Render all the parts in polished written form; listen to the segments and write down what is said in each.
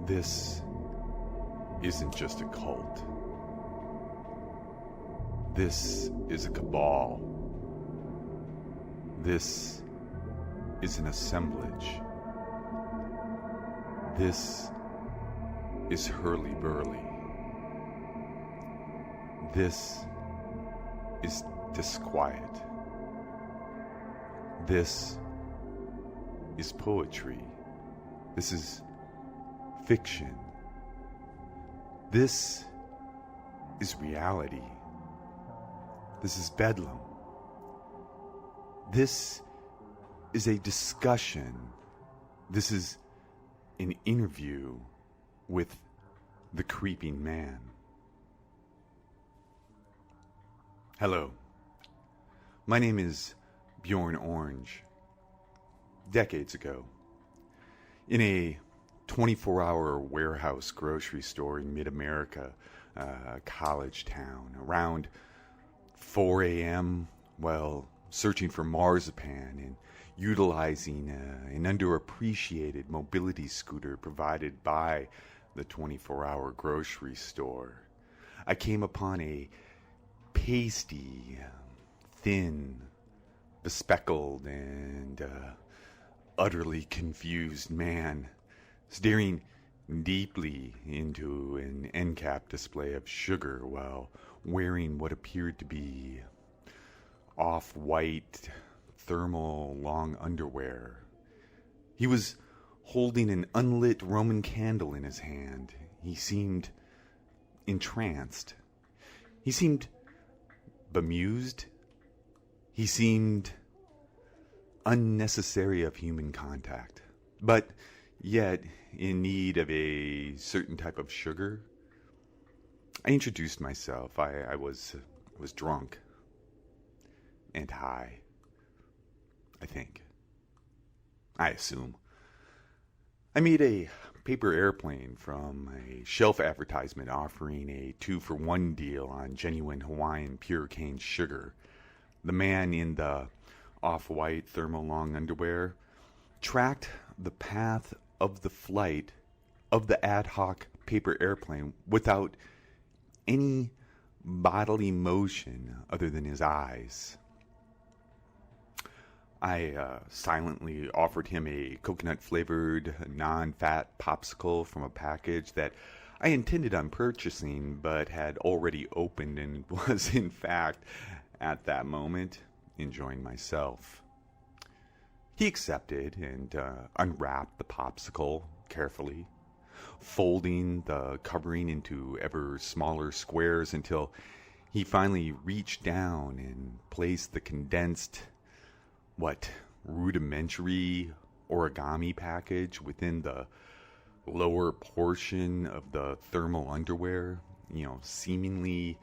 This isn't just a cult. This is a cabal. This is an assemblage. This is hurly-burly. This is disquiet. This is poetry. This is fiction. This is reality. This is bedlam. This is a discussion. This is an interview with the creeping man. Hello. My name is Bjor6n Oranj. Decades ago, in a 24-hour warehouse grocery store in mid-America, a college town, around 4 a.m., while searching for marzipan and utilizing an underappreciated mobility scooter provided by the 24-hour grocery store, I came upon a pasty, thin, bespectacled, and utterly confused man staring deeply into an end cap display of sugar while wearing what appeared to be off-white thermal long underwear. He was holding an unlit Roman candle in his hand. He seemed entranced. He seemed bemused. He seemed unnecessary of human contact, but yet in need of a certain type of sugar. I introduced myself. I was drunk and high, I think. I assume. I made a paper airplane from a shelf advertisement offering a 2-for-1 deal on genuine Hawaiian pure cane sugar. The man in the off-white thermal long underwear tracked the path of the flight of the ad hoc paper airplane without any bodily motion other than his eyes. I silently offered him a coconut-flavored, non-fat popsicle from a package that I intended on purchasing but had already opened and was, in fact, at that moment, enjoying myself. He accepted and unwrapped the popsicle carefully, folding the covering into ever smaller squares until he finally reached down and placed the condensed, rudimentary origami package within the lower portion of the thermal underwear, seemingly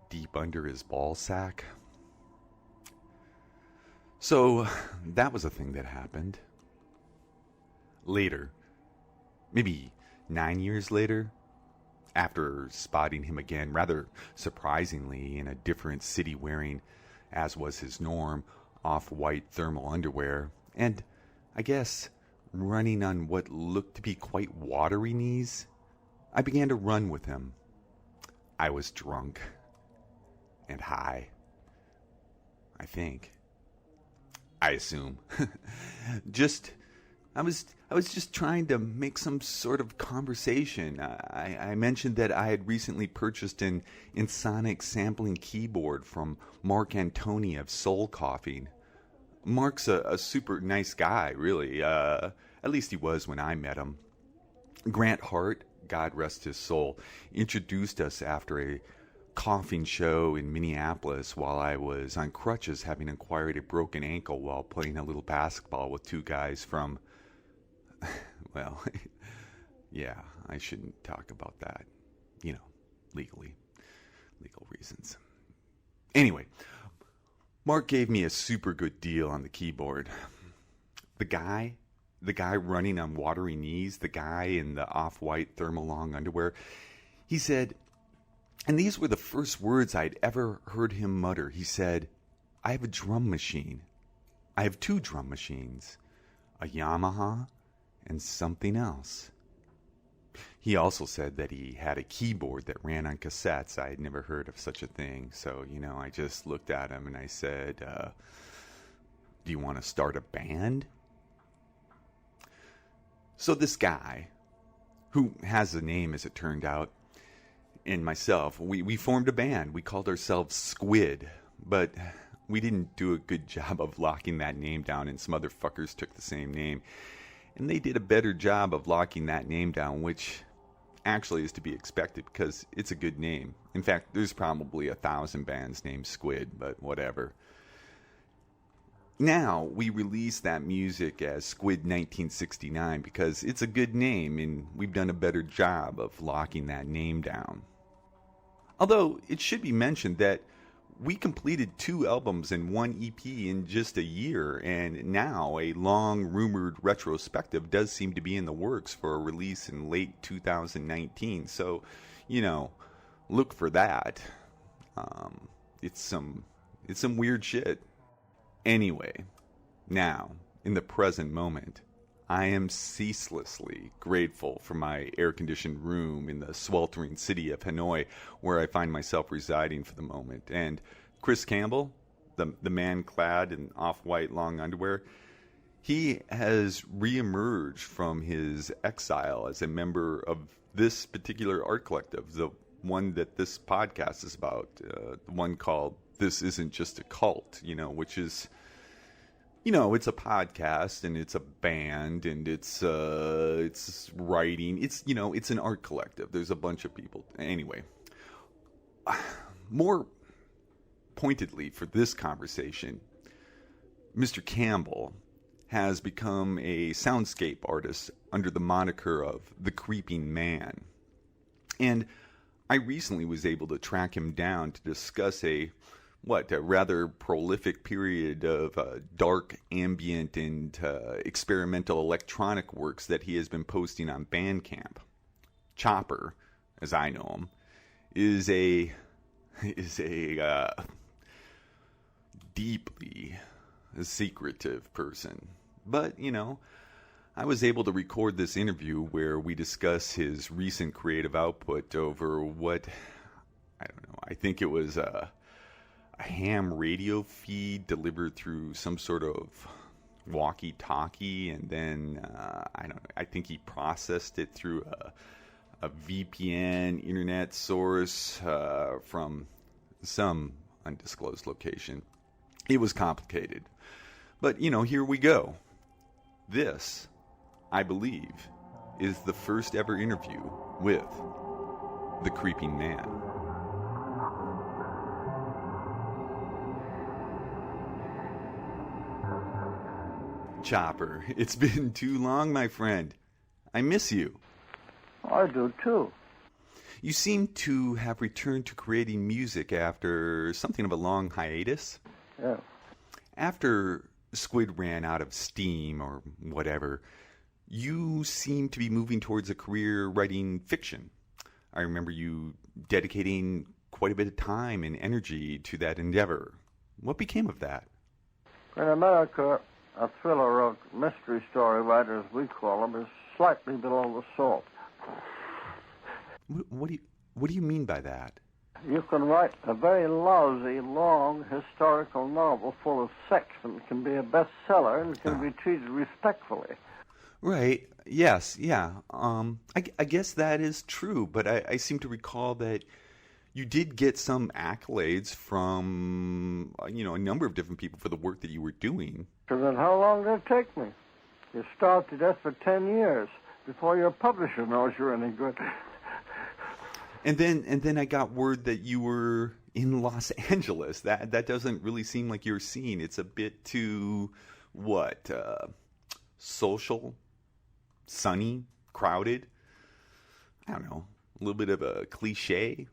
deep under his ball sack. So that was a thing that happened. Later, maybe 9 years later, after spotting him again, rather surprisingly, in a different city wearing, as was his norm, off-white thermal underwear, and, I guess, running on what looked to be quite watery knees, I began to run with him. I was drunk and high, I think. I assume. I was just trying to make some sort of conversation. I mentioned that I had recently purchased an insonic sampling keyboard from Mark Antoni of Soul Coughing. Mark's a super nice guy, really. At least he was when I met him. Grant Hart, God rest his soul, introduced us after a coughing show in Minneapolis while I was on crutches, having acquired a broken ankle while playing a little basketball with two guys from, well, yeah, I shouldn't talk about that, legal reasons. Anyway, Mark gave me a super good deal on the keyboard. The guy running on watery knees, the guy in the off-white thermal long underwear, he said, and these were the first words I'd ever heard him mutter. He said, I have a drum machine. I have 2 drum machines, a Yamaha and something else. He also said that he had a keyboard that ran on cassettes. I had never heard of such a thing. So, I just looked at him and I said, do you want to start a band? So this guy, who has a name as it turned out, and myself, we formed a band. We called ourselves Squid, but we didn't do a good job of locking that name down, and some other fuckers took the same name. And they did a better job of locking that name down, which actually is to be expected because it's a good name. In fact, there's probably 1,000 bands named Squid, but whatever. Now we release that music as Squid 1969 because it's a good name and we've done a better job of locking that name down. Although it should be mentioned that we completed 2 albums and 1 EP in just a year, and now a long-rumored retrospective does seem to be in the works for a release in late 2019. So, look for that. It's some weird shit. Anyway, now, in the present moment, I am ceaselessly grateful for my air-conditioned room in the sweltering city of Hanoi, where I find myself residing for the moment. And Chris Campbell, the man clad in off-white long underwear, he has reemerged from his exile as a member of this particular art collective, the one that this podcast is about, the one called This Isn't Just a Cult, which is... it's a podcast and it's a band and it's writing. It's an art collective. There's a bunch of people. Anyway, more pointedly for this conversation, Mr. Campbell has become a soundscape artist under the moniker of The Creeping Man. And I recently was able to track him down to discuss a rather prolific period of dark, ambient, and experimental electronic works that he has been posting on Bandcamp. Chopper, as I know him, is a deeply secretive person. But, I was able to record this interview where we discuss his recent creative output over I think it was a ham radio feed delivered through some sort of walkie-talkie, and then I think he processed it through a VPN internet source from some undisclosed location. It was complicated, but here we go. This, I believe, is the first ever interview with the Creeping Man. Chopper, it's been too long, my friend. I miss you. I do too. You seem to have returned to creating music after something of a long hiatus. Yeah. After Squid ran out of steam or whatever, you seem to be moving towards a career writing fiction. I remember you dedicating quite a bit of time and energy to that endeavor. What became of that? In America, a thriller or mystery story writer, as we call them, is slightly below the salt. What do you mean by that? You can write a very lousy, long historical novel full of sex, and it can be a bestseller, and it can be treated respectfully. Right. Yes. Yeah. I guess that is true, but I seem to recall that you did get some accolades from, a number of different people for the work that you were doing. So then how long did it take me? You starved to death for 10 years before your publisher knows you're any good. And then I got word that you were in Los Angeles. That doesn't really seem like your scene. It's a bit too, social, sunny, crowded. I don't know, a little bit of a cliche.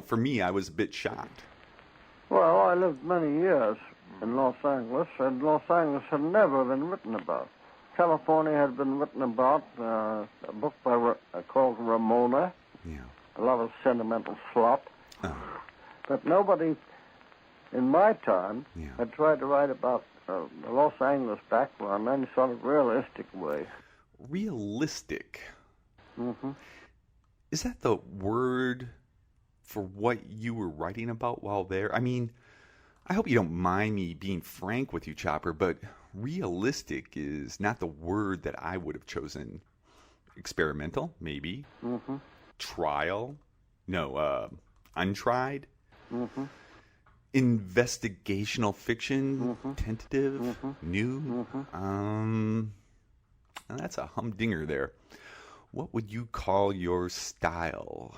For me, I was a bit shocked. Well, I lived many years in Los Angeles, and Los Angeles had never been written about. California had been written about, a book called Ramona. Yeah. A lot of sentimental slop. Oh. But nobody in my time had tried to write about the Los Angeles background in any sort of realistic way. Realistic? Mm-hmm. Is that the word for what you were writing about while there? I mean, I hope you don't mind me being frank with you, Chopper, but realistic is not the word that I would have chosen. Experimental, maybe. Mm-hmm. Trial? No, untried? Mm-hmm. Investigational fiction? Mm-hmm. Tentative? Mm-hmm. New? Mm-hmm. That's a humdinger there. What would you call your style?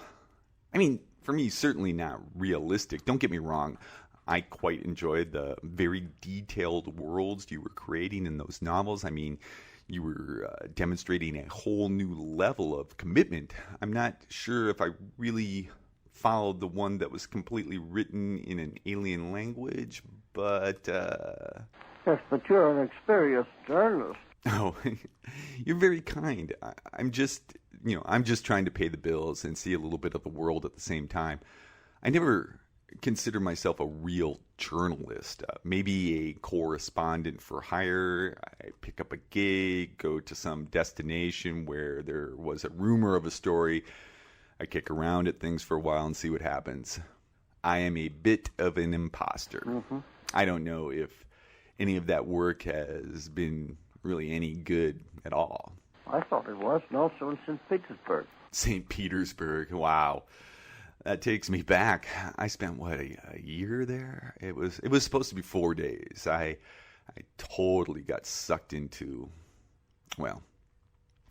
I mean, for me, certainly not realistic. Don't get me wrong. I quite enjoyed the very detailed worlds you were creating in those novels. I mean, you were demonstrating a whole new level of commitment. I'm not sure if I really followed the one that was completely written in an alien language, but... Yes, but you're an experienced journalist. Oh, you're very kind. I'm just trying to pay the bills and see a little bit of the world at the same time. I never consider myself a real journalist. Maybe a correspondent for hire. I pick up a gig, go to some destination where there was a rumor of a story. I kick around at things for a while and see what happens. I am a bit of an imposter. Mm-hmm. I don't know if any of that work has been really any good at all. I thought it was, and also in St. Petersburg. St. Petersburg, wow. That takes me back. I spent, a year there? It was supposed to be 4 days. I totally got sucked into, well,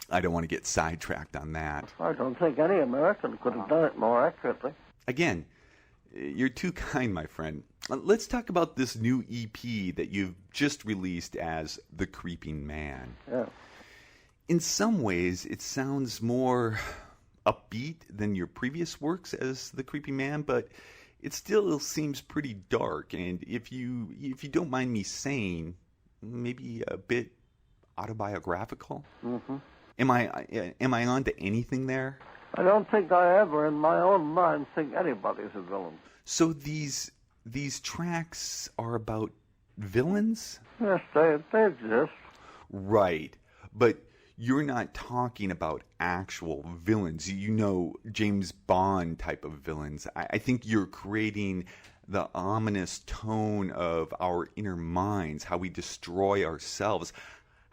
I don't want to get sidetracked on that. I don't think any American could have done it more accurately. Again, you're too kind, my friend. Let's talk about this new EP that you've just released as The Creeping Man. Yeah. In some ways, it sounds more upbeat than your previous works as The Creeping Man, but it still seems pretty dark. And if you don't mind me saying, maybe a bit autobiographical. Mm-hmm. Am I on to anything there? I don't think I ever, in my own mind, think anybody's a villain. So these tracks are about villains? Yes, they exist. Right. But you're not talking about actual villains. James Bond type of villains. I think you're creating the ominous tone of our inner minds, how we destroy ourselves.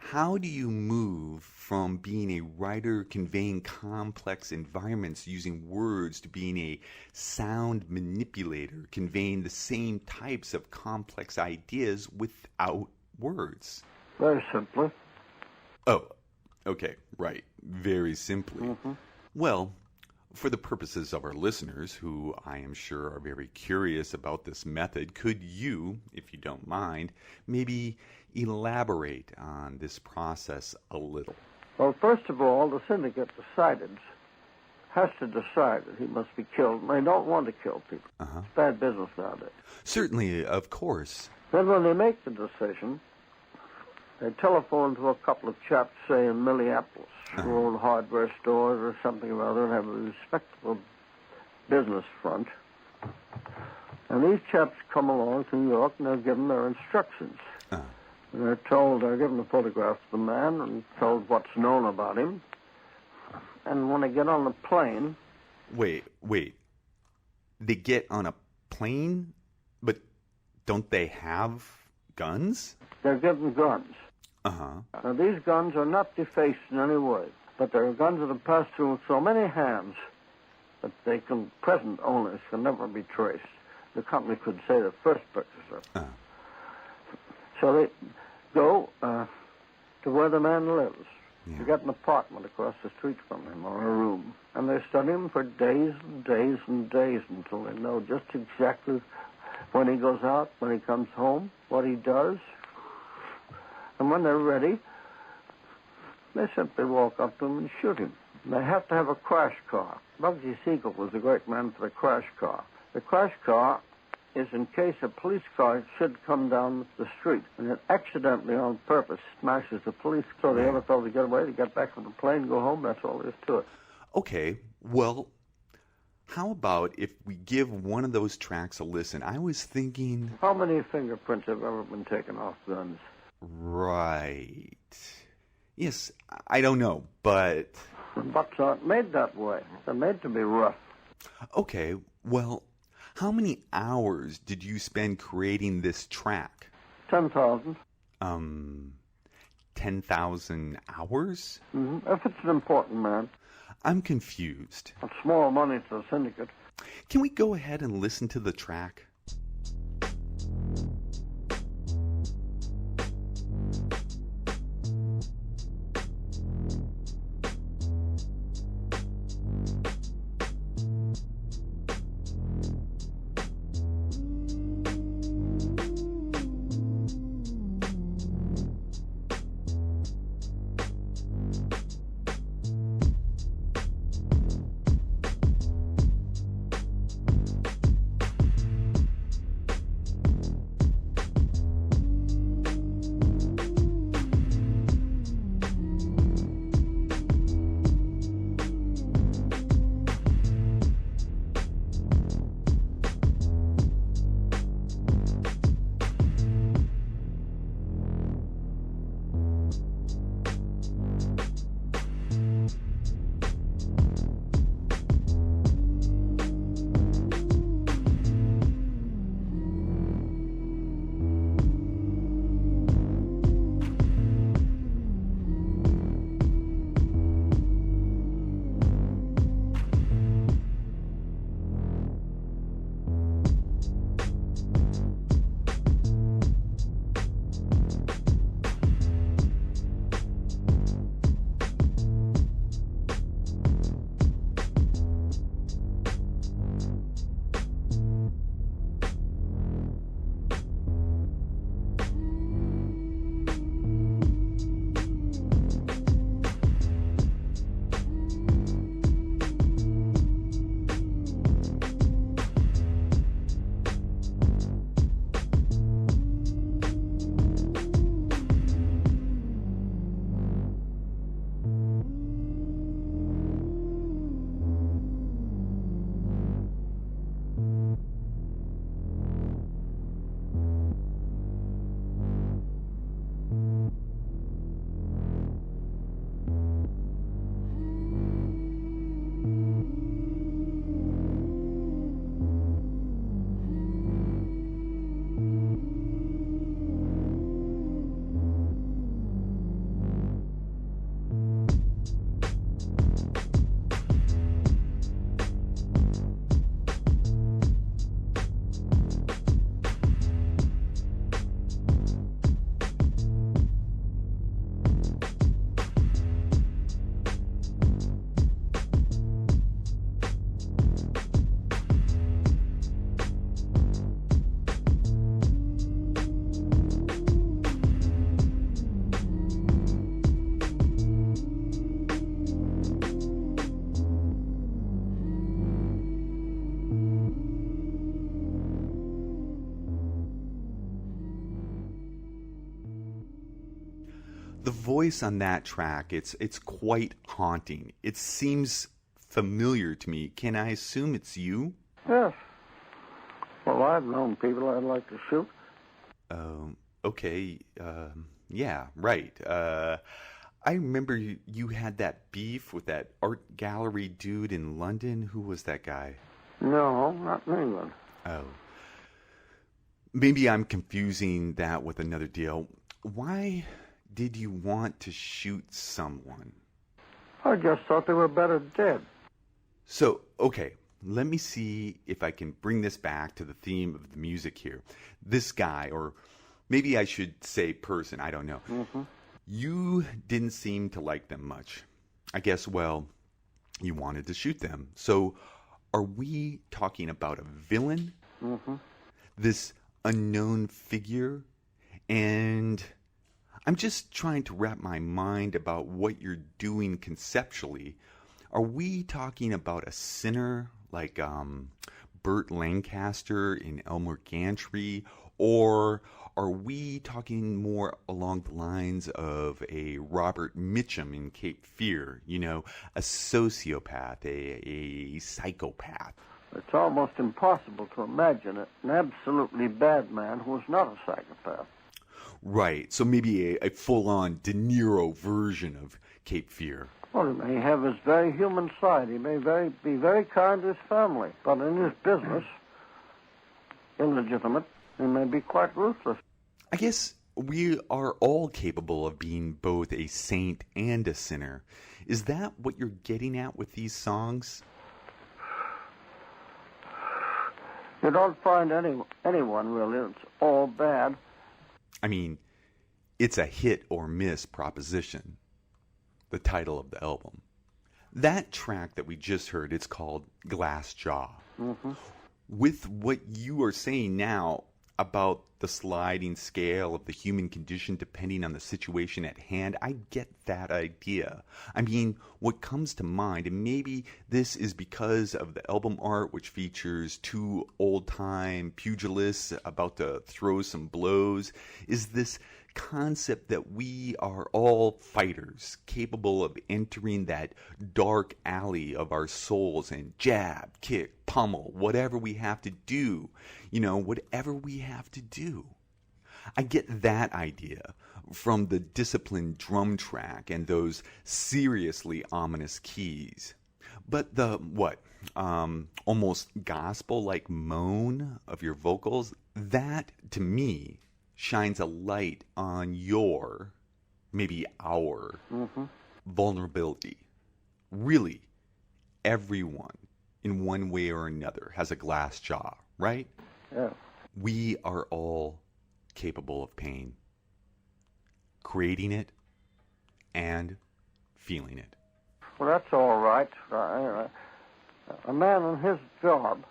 How do you move from being a writer conveying complex environments using words to being a sound manipulator conveying the same types of complex ideas without words? Very simply. Oh, okay, right. Very simply. Mm-hmm. Well, for the purposes of our listeners, who I am sure are very curious about this method, could you, if you don't mind, maybe elaborate on this process a little? Well, first of all, the syndicate has to decide that he must be killed, and they don't want to kill people. Uh-huh. It's bad business nowadays. Certainly, of course. Then when they make the decision, they telephone to a couple of chaps, say, in Minneapolis, who own hardware stores or something or other, and have a respectable business front. And these chaps come along to New York, and they're given their instructions. Uh-huh. And they're given a photograph of the man and told what's known about him. And when they get on the plane... Wait. They get on a plane, but don't they have guns? They're given guns. Uh-huh. Now, these guns are not defaced in any way, but they're guns that have passed through so many hands that present owners can never be traced. The company could say the first purchaser. Uh-huh. So they go to where the man lives. Yeah. They get an apartment across the street from him, or a room. And they study him for days and days and days until they know just exactly when he goes out, when he comes home, what he does. And when they're ready, they simply walk up to him and shoot him. And they have to have a crash car. Bugsy Siegel was a great man for the crash car. The crash car is in case a police car should come down the street, and it accidentally, on purpose, smashes the police car. The other fellow to get away, to get back on the plane, go home. That's all there is to it. Okay, well, how about if we give one of those tracks a listen? I was thinking... How many fingerprints have ever been taken off guns? Right. Yes, I don't know, but... The butts aren't made that way. They're made to be rough. Okay, well, how many hours did you spend creating this track? 10,000. 10,000 hours? If it's an important man. I'm confused. It's small money to the syndicate. Can we go ahead and listen to the track? The voice on that track, it's quite haunting. It seems familiar to me. Can I assume it's you? Yes. Well, I've known people I'd like to shoot. Okay. Yeah, right. I remember you had that beef with that art gallery dude in London. Who was that guy? No, not in England. Oh. Maybe I'm confusing that with another deal. Why did you want to shoot someone? I just thought they were better dead. So, okay, let me see if I can bring this back to the theme of the music here. This guy, or maybe I should say person, I don't know. Mm-hmm. You didn't seem to like them much. I guess, well, you wanted to shoot them. So, are we talking about a villain? Mm-hmm. This unknown figure? And I'm just trying to wrap my mind about what you're doing conceptually. Are we talking about a sinner like Burt Lancaster in Elmer Gantry? Or are we talking more along the lines of a Robert Mitchum in Cape Fear? You know, a sociopath, a psychopath. It's almost impossible to imagine an absolutely bad man who is not a psychopath. Right, so maybe a full-on De Niro version of Cape Fear. Well, he may have his very human side. He may be very kind to his family, but in his business, illegitimate, he may be quite ruthless. I guess we are all capable of being both a saint and a sinner. Is that what you're getting at with these songs? You don't find anyone really. It's all bad. I mean, it's a hit or miss proposition, the title of the album. That track that we just heard, it's called Glass Jaw. Mm-hmm. With what you are saying now about the sliding scale of the human condition depending on the situation at hand, I get that idea. I mean, what comes to mind, and maybe this is because of the album art, which features two old-time pugilists about to throw some blows, is this concept that we are all fighters, capable of entering that dark alley of our souls and jab, kick, pummel, whatever we have to do. Whatever we have to do. I get that idea from the disciplined drum track and those seriously ominous keys. But the, almost gospel-like moan of your vocals, that, to me, shines a light on your, maybe our, vulnerability. Really, everyone, in one way or another, has a glass jaw, right? Yeah. We are all capable of pain, creating it and feeling it. Well, that's all right. A man in his job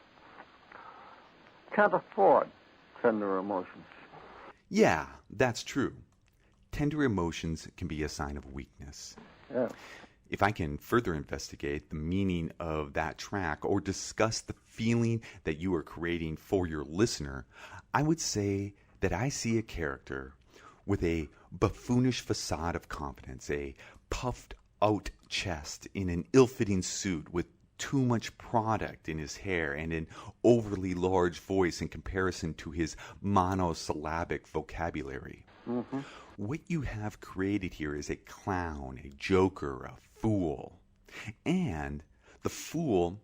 can't afford tender emotions. Yeah, that's true. Tender emotions can be a sign of weakness. Yeah. If I can further investigate the meaning of that track or discuss the feeling that you are creating for your listener, I would say that I see a character with a buffoonish facade of confidence, a puffed out chest in an ill-fitting suit with too much product in his hair and an overly large voice in comparison to his monosyllabic vocabulary. Mm-hmm. What you have created here is a clown, a joker, a fool. And the fool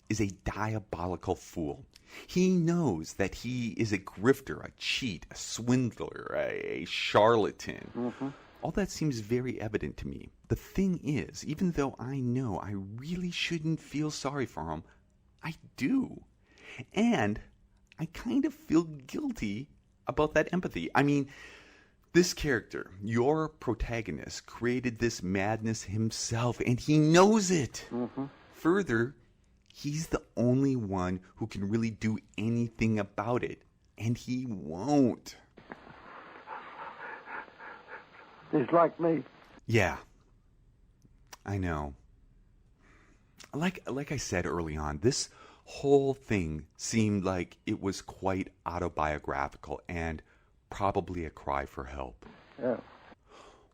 is a diabolical fool. He knows that he is a grifter, a cheat, a swindler, a charlatan. Mm-hmm. All that seems very evident to me. The thing is, even though I know I really shouldn't feel sorry for him, I do. And I kind of feel guilty about that empathy. I mean, this character, your protagonist, created this madness himself, and he knows it. Mm-hmm. Further, he's the only one who can really do anything about it, and he won't. He's like me. Yeah, I know. Like I said early on, this whole thing seemed like it was quite autobiographical and probably a cry for help. Yeah.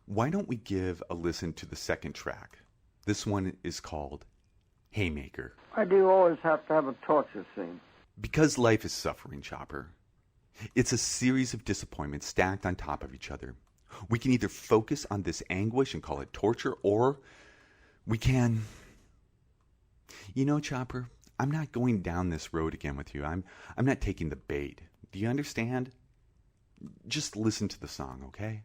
Why don't we give a listen to the second track? This one is called Haymaker. Why do you always have to have a torture scene? Because life is suffering, Chopper. It's a series of disappointments stacked on top of each other. We can either focus on this anguish and call it torture, or we can... Chopper, I'm not going down this road again with you. I'm not taking the bait. Do you understand? Just listen to the song, okay?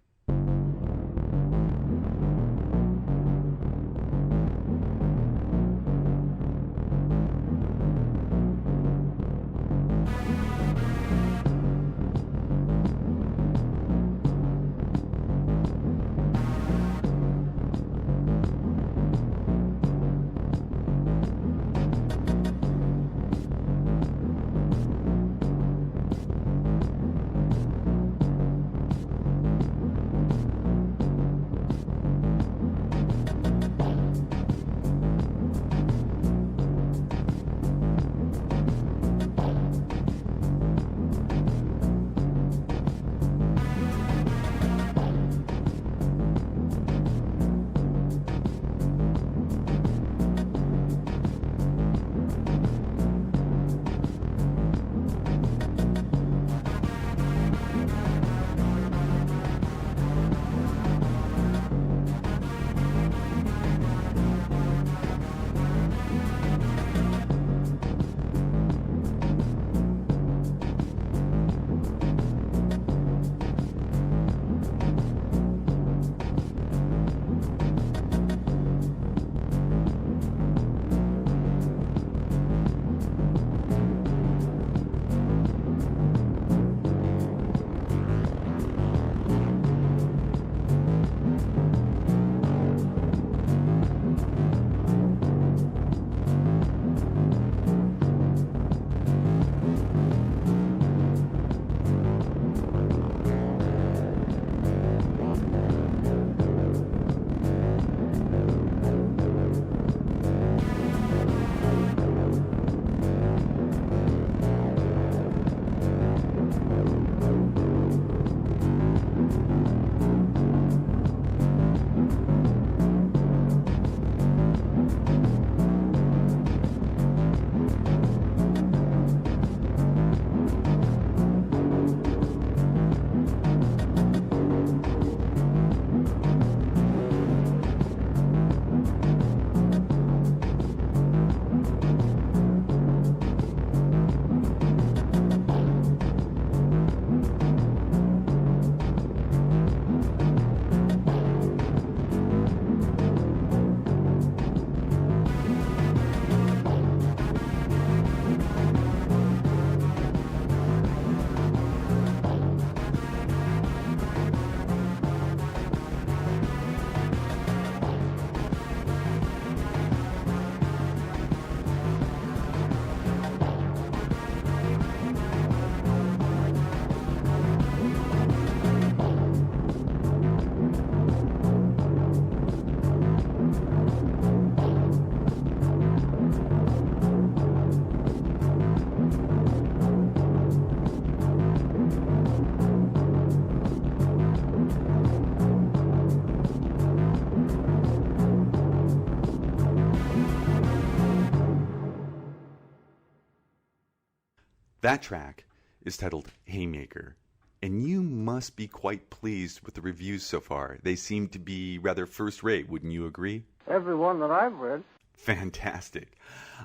That track is titled Haymaker, and you must be quite pleased with the reviews so far. They seem to be rather first-rate, wouldn't you agree? Every one that I've read. Fantastic.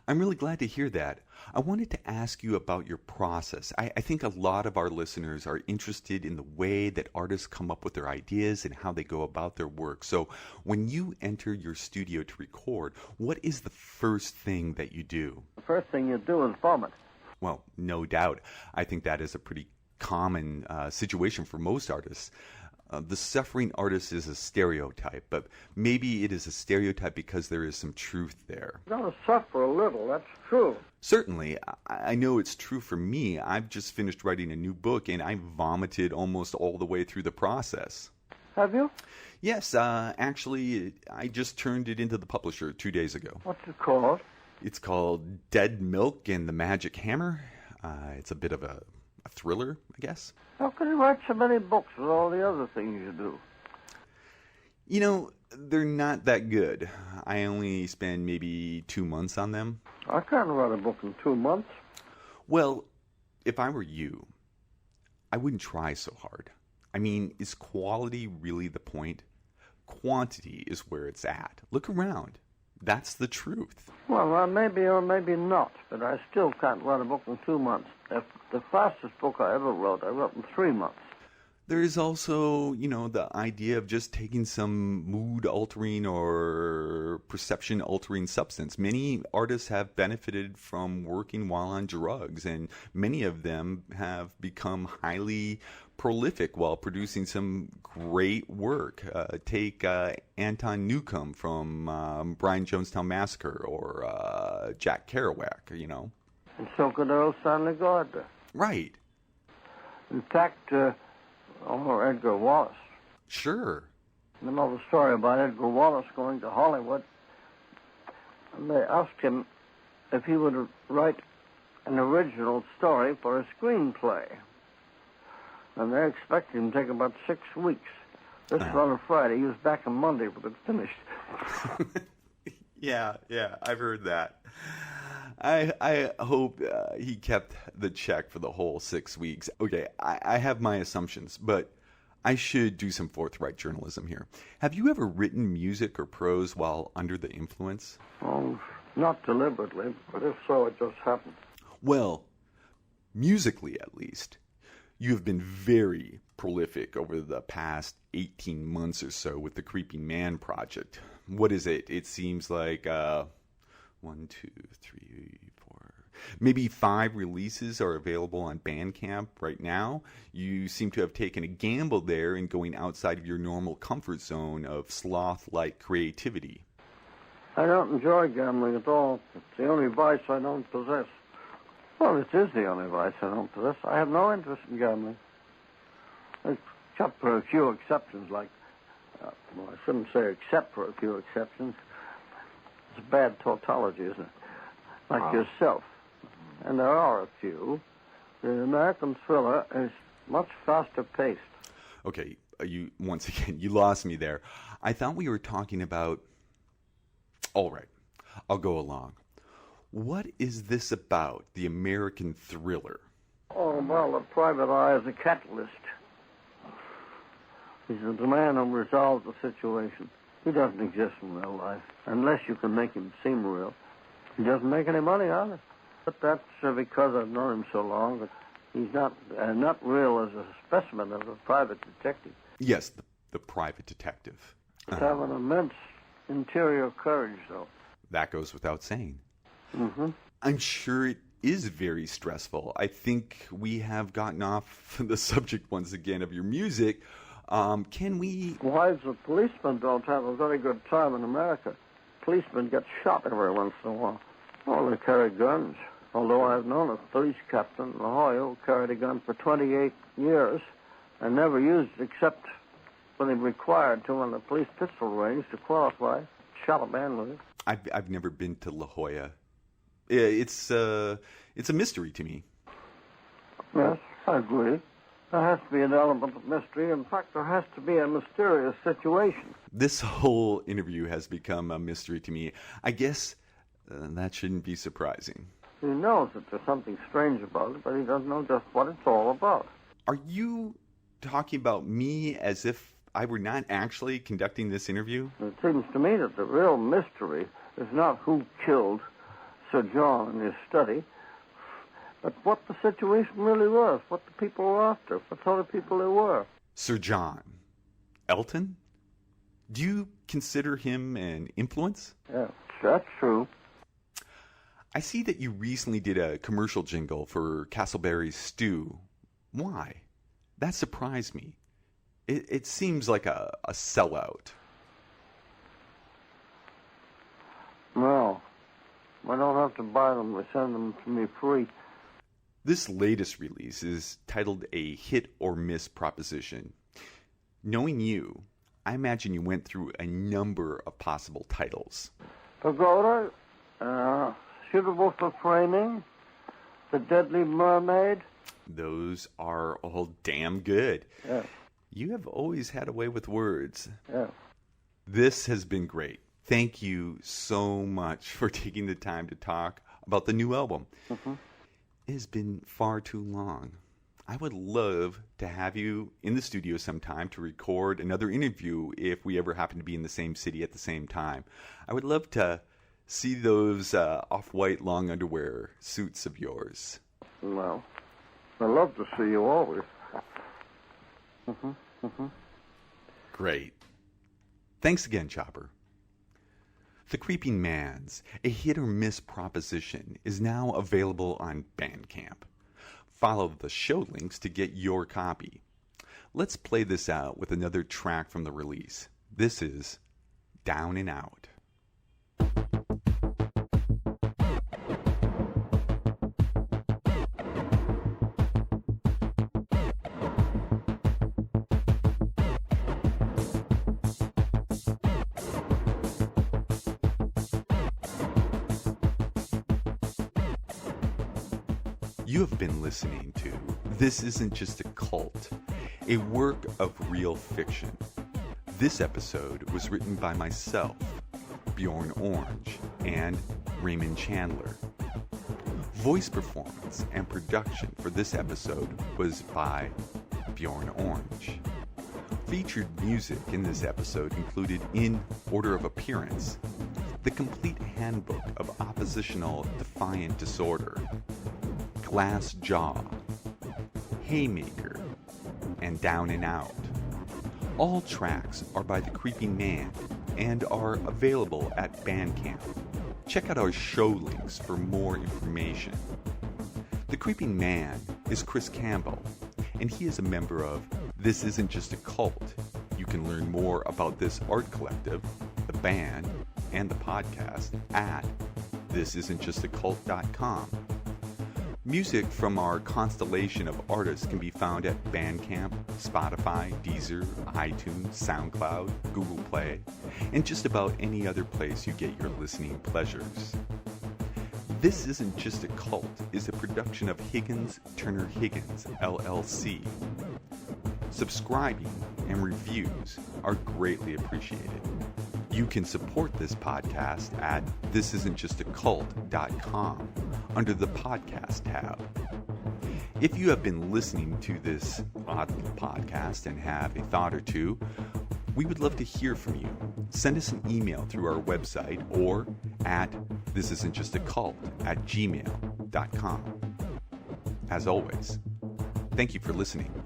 I'm really glad to hear that. I wanted to ask you about your process. I think a lot of our listeners are interested in the way that artists come up with their ideas and how they go about their work. So when you enter your studio to record, what is the first thing that you do? The first thing you do is vomit. Well, no doubt. I think that is a pretty common situation for most artists. The suffering artist is a stereotype, but maybe it is a stereotype because there is some truth there. You're going to suffer a little, that's true. Certainly. I know it's true for me. I've just finished writing a new book, and I vomited almost all the way through the process. Have you? Yes, actually, I just turned it into the publisher 2 days ago. What's it called? It's called Dead Milk and the Magic Hammer. It's a bit of a thriller, I guess. How can you write so many books with all the other things you do? You know, they're not that good. I only spend maybe 2 months on them. I can't write a book in 2 months. Well, if I were you, I wouldn't try so hard. I mean, is quality really the point? Quantity is where it's at. Look around. That's the truth. Well, maybe or maybe not, but I still can't write a book in 2 months. The fastest book I ever wrote, I wrote in 3 months. There is also, the idea of just taking some mood-altering or perception-altering substance. Many artists have benefited from working while on drugs, and many of them have become highly prolific while producing some great work. Take Anton Newcomb from Brian Jonestown Massacre or Jack Kerouac, And so could Earl Stanley Gardner. Right. In fact, or Edgar Wallace. Sure. You know the story about Edgar Wallace going to Hollywood, and they asked him if he would write an original story for a screenplay. And they expected him to take about 6 weeks. This was on a Friday. He was back on Monday with it finished. Yeah, I've heard that. I hope he kept the check for the whole 6 weeks. Okay, I have my assumptions, but I should do some forthright journalism here. Have you ever written music or prose while under the influence? Oh, not deliberately, but if so, it just happened. Well, musically at least, you have been very prolific over the past 18 months or so with the Creeping Man project. What is it? It seems like 1, 2, 3, 4, maybe 5 releases are available on Bandcamp right now. You seem to have taken a gamble there in going outside of your normal comfort zone of sloth-like creativity. I don't enjoy gambling at all. It's the only vice I don't possess. Well, it is the only vice I don't possess. I have no interest in gambling. Except for a few exceptions, like, well, I shouldn't say except for a few exceptions. It's a bad tautology, isn't it? Like yourself. And there are a few. The American thriller is much faster paced. Okay, once again, you lost me there. I thought we were talking about... All right, I'll go along. What is this about, the American thriller? Oh, well, the private eye is a catalyst. He's the man who resolves the situation. He doesn't exist in real life, unless you can make him seem real. He doesn't make any money on it. But that's because I've known him so long that he's not real as a specimen of a private detective. Yes, the private detective. He's have an immense interior courage, though. That goes without saying. Mm-hmm. I'm sure it is very stressful. I think we have gotten off the subject once again of your music. Can we... Wives of policemen don't have a very good time in America. Policemen get shot every once in a while. Well, they carry guns. Although I've known a police captain in La Jolla who carried a gun for 28 years and never used it except when he required to on the police pistol range to qualify. Shot a man with it. I've never been to La Jolla. It's a mystery to me. Yes, I agree. There has to be an element of mystery. In fact, there has to be a mysterious situation. This whole interview has become a mystery to me. I guess that shouldn't be surprising. He knows that there's something strange about it, but he doesn't know just what it's all about. Are you talking about me as if I were not actually conducting this interview? It seems to me that the real mystery is not who killed Sir John in his study, but what the situation really was, what the people were after, what sort of people they were. Sir John. Elton? Do you consider him an influence? Yeah, that's true. I see that you recently did a commercial jingle for Castleberry's Stew. Why? That surprised me. It seems like a sellout. No, I don't have to buy them. They send them to me free. This latest release is titled A Hit or Miss Proposition. Knowing you, I imagine you went through a number of possible titles. Pagoda, Suitable for Framing, The Deadly Mermaid. Those are all damn good. Yeah. You have always had a way with words. Yeah. This has been great. Thank you so much for taking the time to talk about the new album. Mm-hmm. It has been far too long. I would love to have you in the studio sometime to record another interview if we ever happen to be in the same city at the same time. I would love to see those off-white long underwear suits of yours. Well, I love to see you always. Great. Thanks again, Chopper. The Creeping Man's A Hit or Miss Proposition is now available on Bandcamp. Follow the show links to get your copy. Let's play this out with another track from the release. This is Down and Out. You have been listening to This Isn't Just a Cult, a work of real fiction. This episode was written by myself, Bjor6n Oranj, and Raymond Chandler. Voice performance and production for this episode was by Bjor6n Oranj. Featured music in this episode included, in order of appearance, The Complete Handbook of Oppositional Defiant Disorder, Glass Jaw, Haymaker, and Down and Out. All tracks are by The Creeping Man and are available at Bandcamp. Check out our show links for more information. The Creeping Man is Chris Campbell, and he is a member of This Isn't Just a Cult. You can learn more about this art collective, the band, and the podcast at thisisn'tjustacult.com. Music from our constellation of artists can be found at Bandcamp, Spotify, Deezer, iTunes, SoundCloud, Google Play, and just about any other place you get your listening pleasures. This Isn't Just a Cult is a production of Higgins Turner Higgins, LLC. Subscribing and reviews are greatly appreciated. You can support this podcast at thisisn'tjustacult.com under the podcast tab. If you have been listening to this odd little podcast and have a thought or two, we would love to hear from you. Send us an email through our website or at thisisn'tjustacult@gmail.com. As always, thank you for listening.